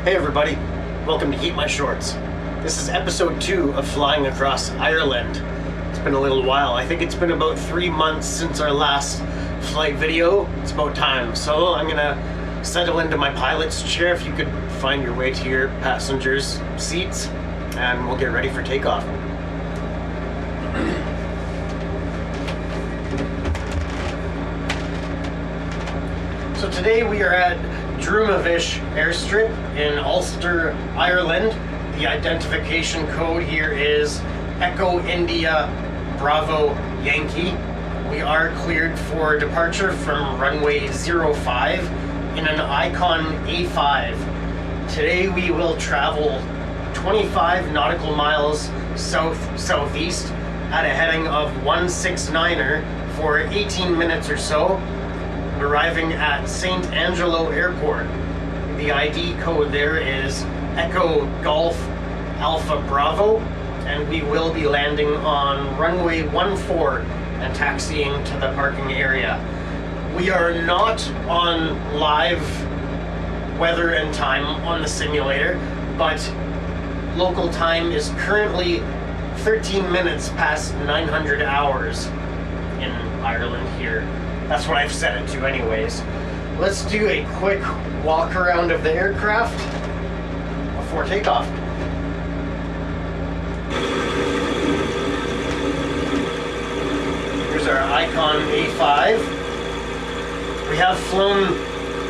Hey everybody, welcome to Keep My Shorts. This is episode 2 of flying across Ireland. It's been a little while. I think it's been about 3 months since our last flight video. It's about time. So I'm gonna settle into my pilot's chair. If you could find your way to your passengers' seats, and we'll get ready for takeoff. So today we are at Drumavish airstrip in Ulster, Ireland. The identification code here is Echo India Bravo Yankee. We are cleared for departure from runway 05 in an Icon A5. Today we will travel 25 nautical miles south-southeast at a heading of 169er for 18 minutes or so, arriving at St. Angelo Airport. The ID code there is Echo Golf Alpha Bravo, and we will be landing on runway 14 and taxiing to the parking area. We are not on live weather and time on the simulator, but local time is currently 13 minutes past 900 hours in Ireland here. That's what I've set it to anyways. Let's do a quick walk around of the aircraft before takeoff. Here's our Icon A5. We have flown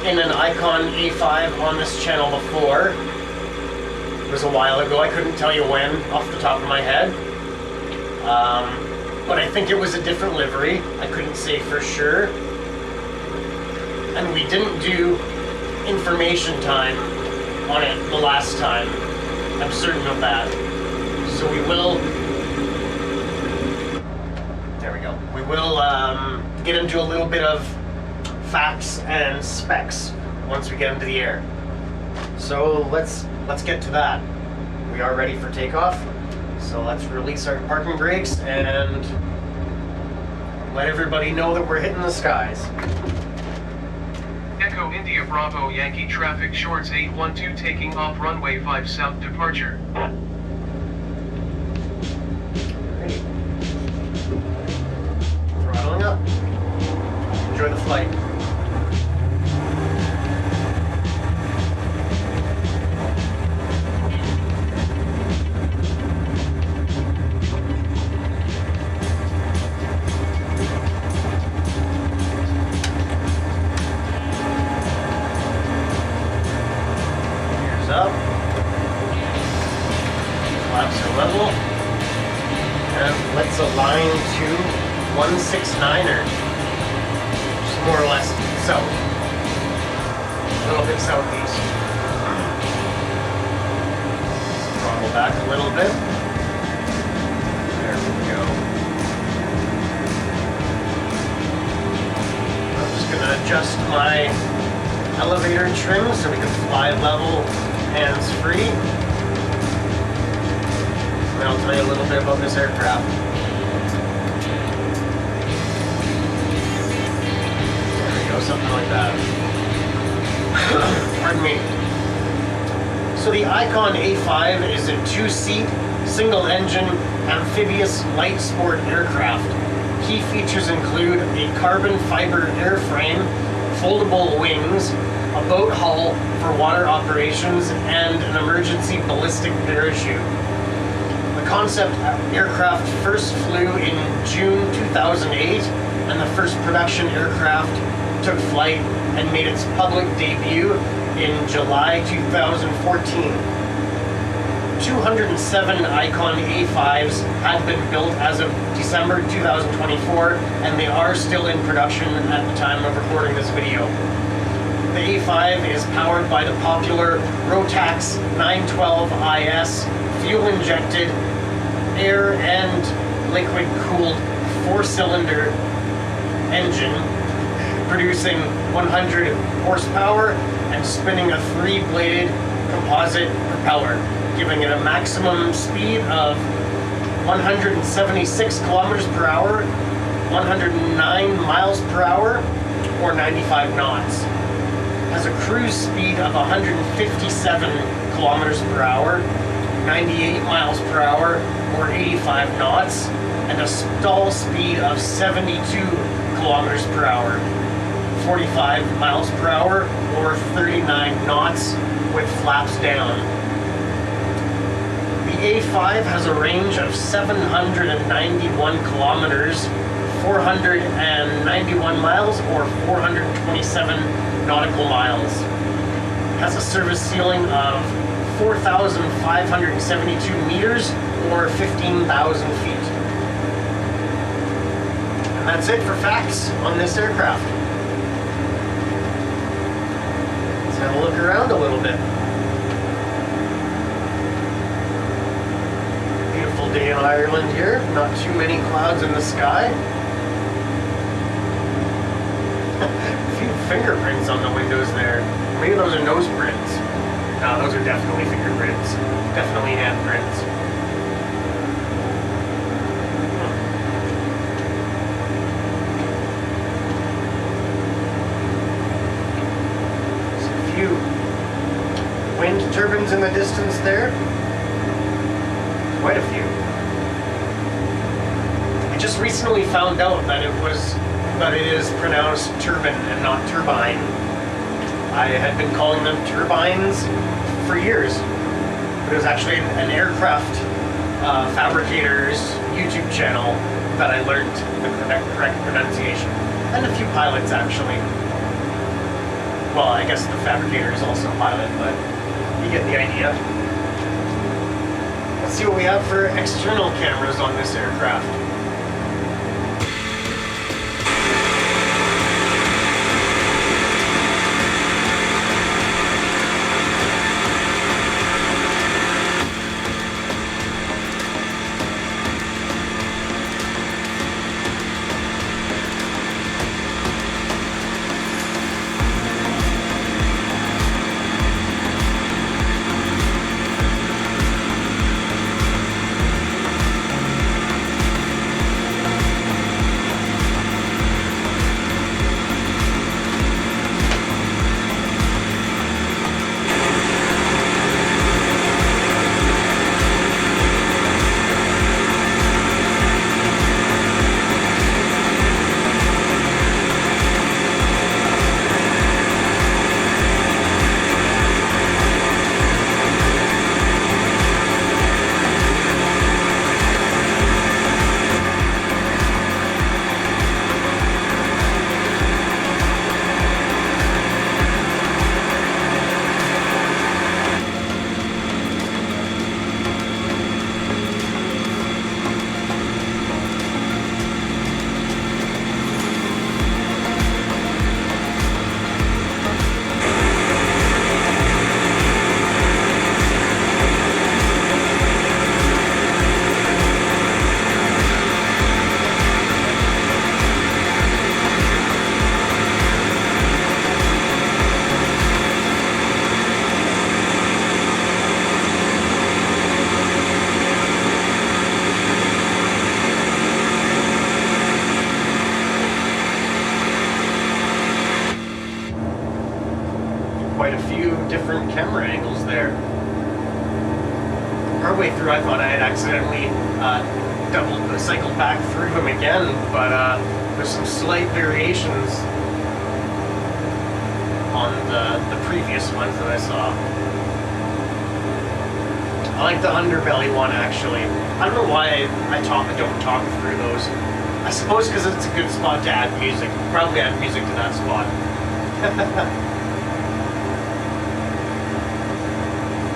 in an Icon A5 on this channel before. It was a while ago. I couldn't tell you when off the top of my head. But I think it was a different livery. I couldn't say for sure. And we didn't do information time on it the last time. I'm certain of that. So we will... There we go. We will get into a little bit of facts and specs once we get into the air. So let's get to that. We are ready for takeoff. So let's release our parking brakes and let everybody know that we're hitting the skies. Echo India Bravo Yankee traffic shorts 812 taking off runway 5 south departure. Ready. Throttling up. Enjoy the flight. Up, flaps are level, and let's align to 169er, just more or less south, a little bit southeast. Throttle back a little bit. There we go. I'm just going to adjust my elevator trim so we can fly level, hands-free. And I'll tell you a little bit about this aircraft. There we go, something like that. Pardon me. So the Icon A5 is a 2-seat, single-engine, amphibious light sport aircraft. Key features include a carbon fiber airframe, foldable wings, a boat hull for water operations, and an emergency ballistic parachute. The concept aircraft first flew in June 2008, and the first production aircraft took flight and made its public debut in July 2014. 207 Icon A5s had been built as of December 2024, and they are still in production at the time of recording this video. The A5 is powered by the popular Rotax 912IS fuel-injected, air and liquid-cooled 4-cylinder engine, producing 100 horsepower and spinning a 3-bladed composite propeller, giving it a maximum speed of 176 kilometers per hour, 109 miles per hour, or 95 knots. has a cruise speed of 157 kilometers per hour, 98 miles per hour, or 85 knots, and a stall speed of 72 kilometers per hour, 45 miles per hour, or 39 knots with flaps down. The A5 has a range of 791 kilometers, 491 miles, or 427 nautical miles. Has a service ceiling of 4,572 meters, or 15,000 feet. And that's it for facts on this aircraft. Let's have a look around a little bit. Beautiful day in Ireland here. Not too many clouds in the sky. A few fingerprints on the windows there. Maybe those are nose prints. No, those are definitely fingerprints. Definitely handprints. There's a few wind turbines in the distance there. Quite a few. I just recently found out that it is pronounced turbine and not turbine. I had been calling them turbines for years, but it was actually an aircraft fabricator's YouTube channel that I learned the correct pronunciation, and a few pilots actually. Well, I guess the fabricator is also a pilot, but you get the idea. Let's see what we have for external cameras on this aircraft. Quite a few different camera angles there. Partway through I thought I had accidentally cycled back through them again, but there's some slight variations on the previous ones that I saw. I like the underbelly one actually. I don't know why I don't talk through those. I suppose because it's a good spot to add music. Probably add music to that spot.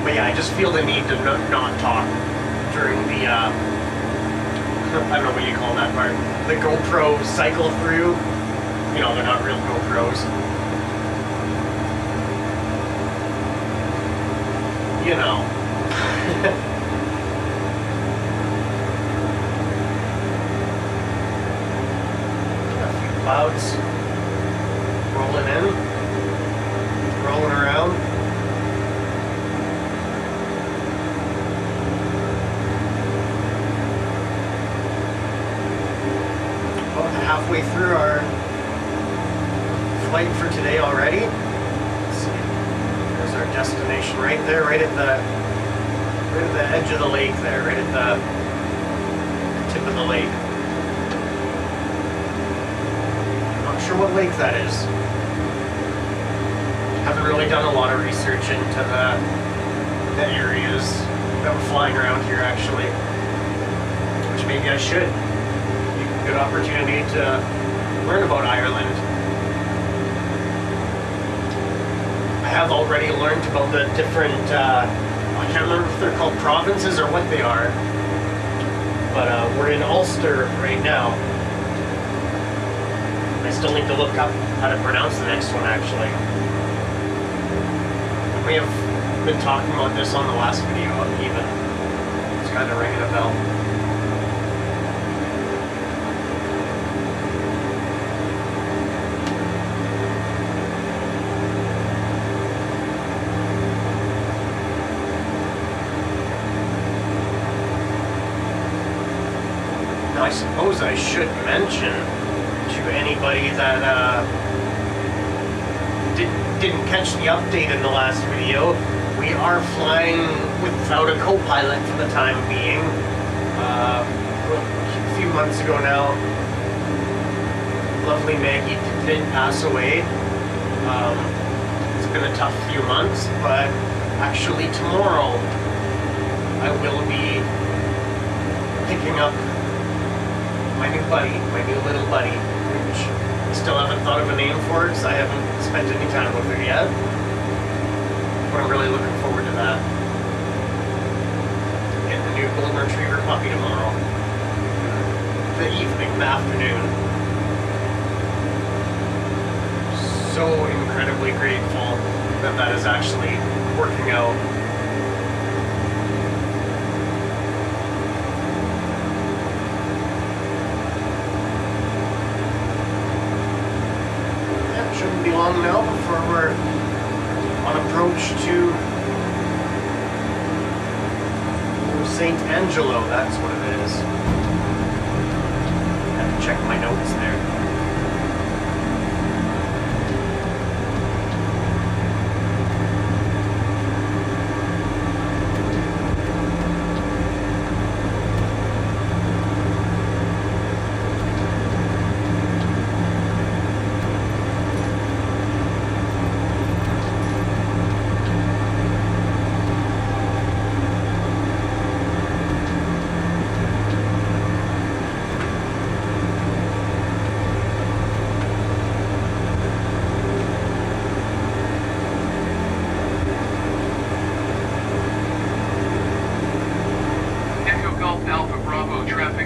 But yeah, I just feel the need to not talk during the, I don't know what you call that part, the GoPro cycle through. You know, they're not real GoPros. You know. A few clouds rolling in, rolling around. Halfway through our flight for today already. There's our destination right there, right at the edge of the lake there, right at the tip of the lake. Not sure what lake that is. Haven't really done a lot of research into the areas that we're flying around here, actually. Which maybe I should. Be a good opportunity to learn about Ireland. I have already learned about the different, I can't remember if they're called provinces or what they are. But we're in Ulster right now. I still need to look up how to pronounce the next one, actually. We have been talking about this on the last video, even. It's kind of ringing a bell. Now, I suppose I should mention to anybody that didn't catch the update in the last video, we are flying without a co-pilot for the time being. A few months ago now, lovely Maggie did pass away. It's been a tough few months, but actually tomorrow I will be picking up my new buddy, my new little buddy, which I still haven't thought of a name for her because I haven't spent any time with her yet. But I'm really looking forward to that. Getting a new golden retriever puppy tomorrow. The evening, the afternoon. So incredibly grateful that that is actually working out. Shouldn't be long now before we're on approach to St. Angelo, that's what it is. I have to check my notes there.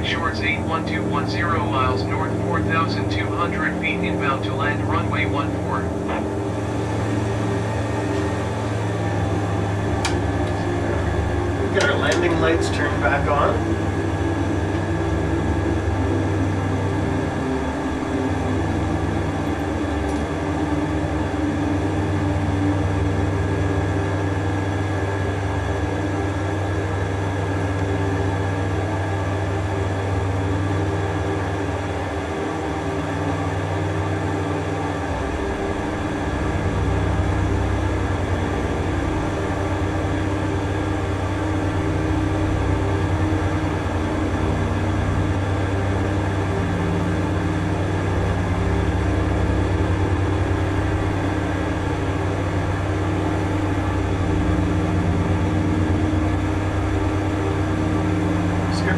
Shorts 81210 miles north, 4,200 feet inbound to land runway 14. Get our landing lights turned back on.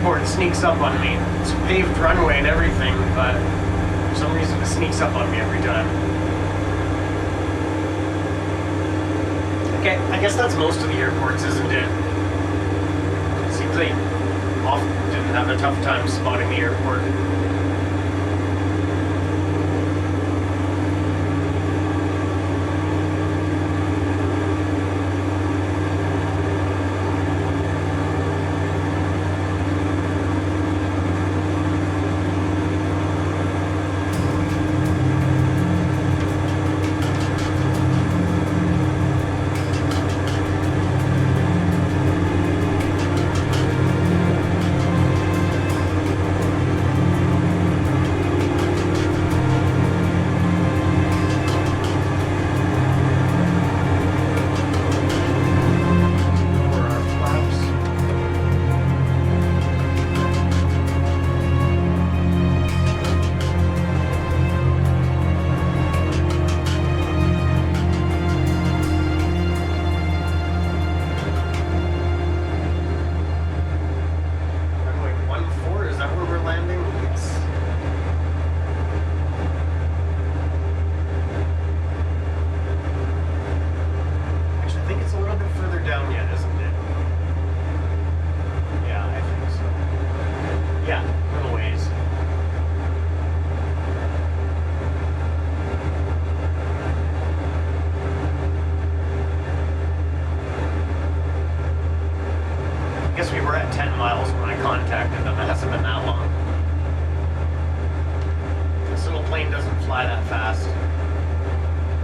It sneaks up on me. It's a paved runway and everything, but for some reason it sneaks up on me every time. Okay, I guess that's most of the airports, isn't it? Seems like often didn't have a tough time spotting the airport.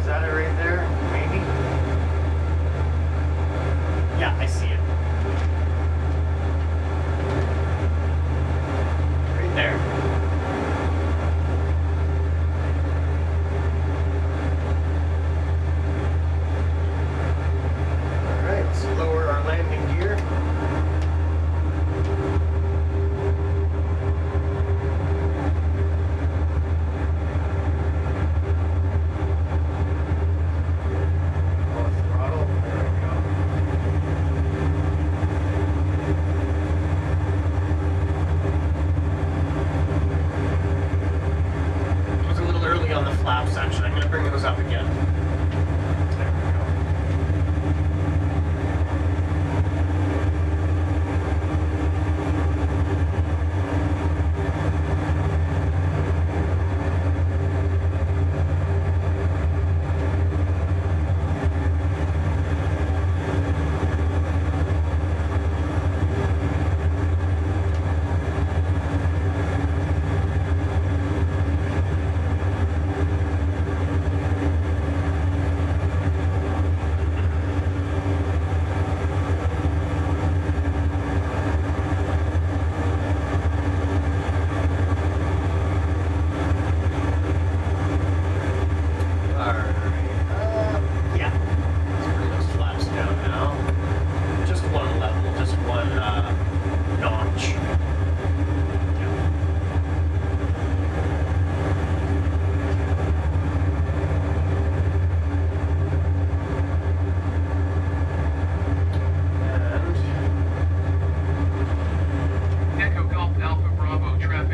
Is that it right there? Maybe? Yeah, I see it. Right there. Alright, let's lower our landing gear. On the flaps actually. I'm going to bring those up again. There we go.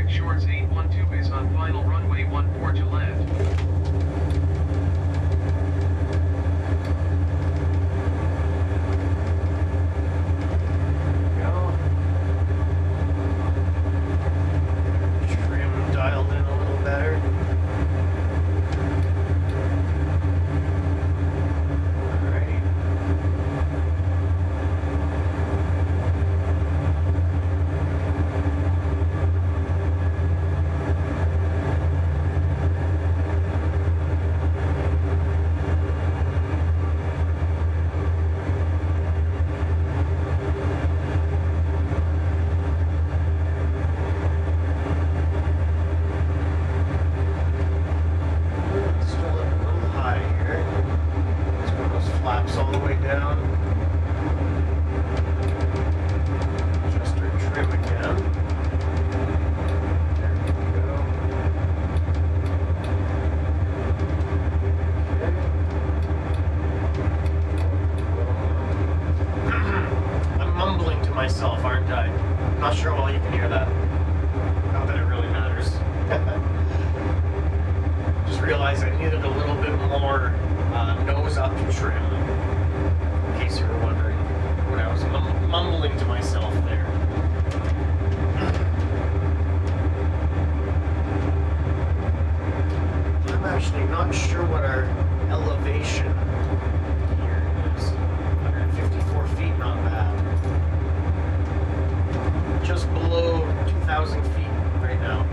Shorts 812 is on final runway 14 to land. Go. Trim dialed in a little better. Alrighty. All the way down. Adjust our trim again. There we go. Okay. I'm mumbling to myself, aren't I? I'm not sure how you can hear that. Not that it really matters. Just realized I needed a little bit more nose up trim. In case you were wondering what I was mumbling to myself there. I'm actually not sure what our elevation here is. 154 feet, not bad. Just below 2,000 feet right now.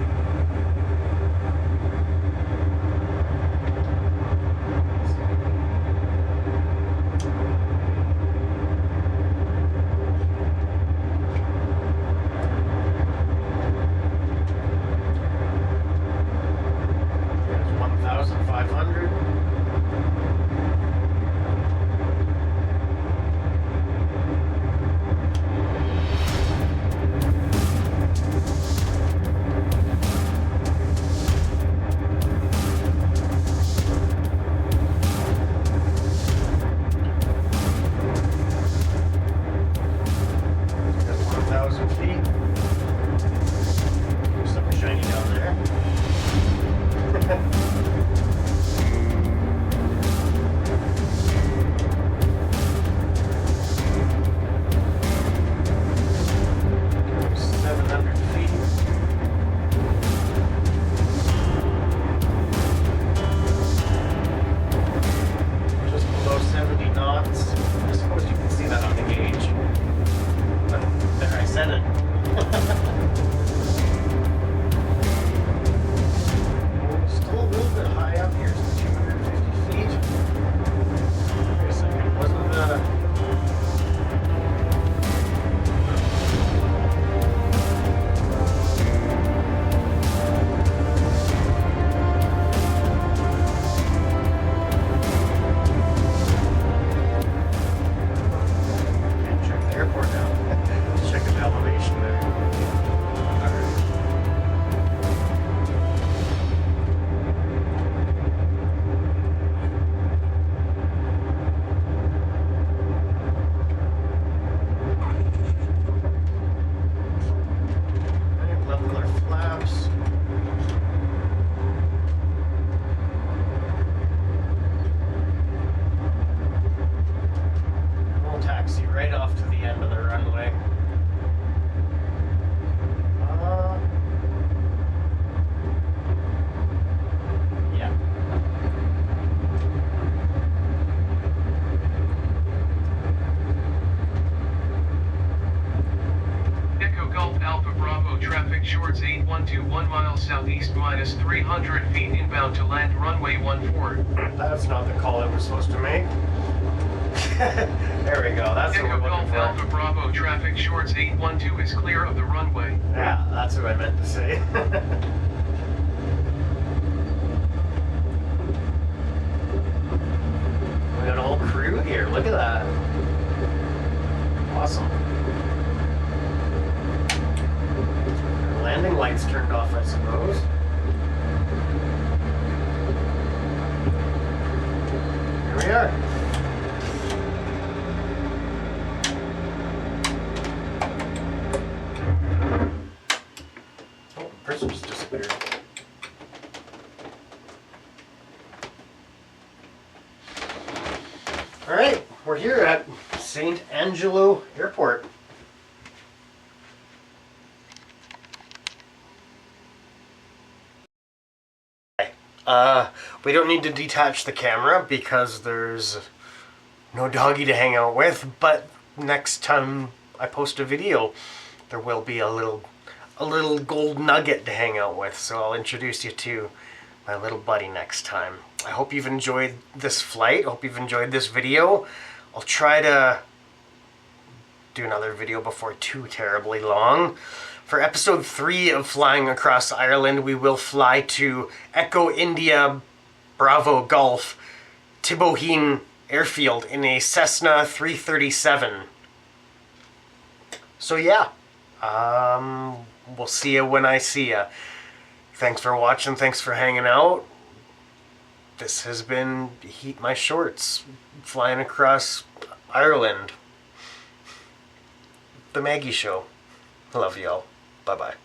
1 mile southeast minus 300 feet inbound to land runway 14. That's not the call that we're supposed to make. There we go. That's what we're Echo looking Golf Alpha for. Bravo traffic shorts 812 is clear of the runway. Yeah, that's what I meant to say. We got a whole crew here. Look at that. Awesome. Landing lights turned off, I suppose. Here we are. Oh, the person just disappeared. All right, we're here at St. Angelo Airport. We don't need to detach the camera because there's no doggy to hang out with, but next time I post a video, there will be a little gold nugget to hang out with, so I'll introduce you to my little buddy next time. I hope you've enjoyed this flight. I hope you've enjoyed this video. I'll try to do another video before too terribly long. For episode 3 of Flying Across Ireland, we will fly to Echo India Bravo Golf Tiboheen Airfield in a Cessna 337. So yeah, we'll see you when I see ya. Thanks for watching, thanks for hanging out. This has been Heat My Shorts, Flying Across Ireland. The Maggie Show. Love y'all. Bye-bye.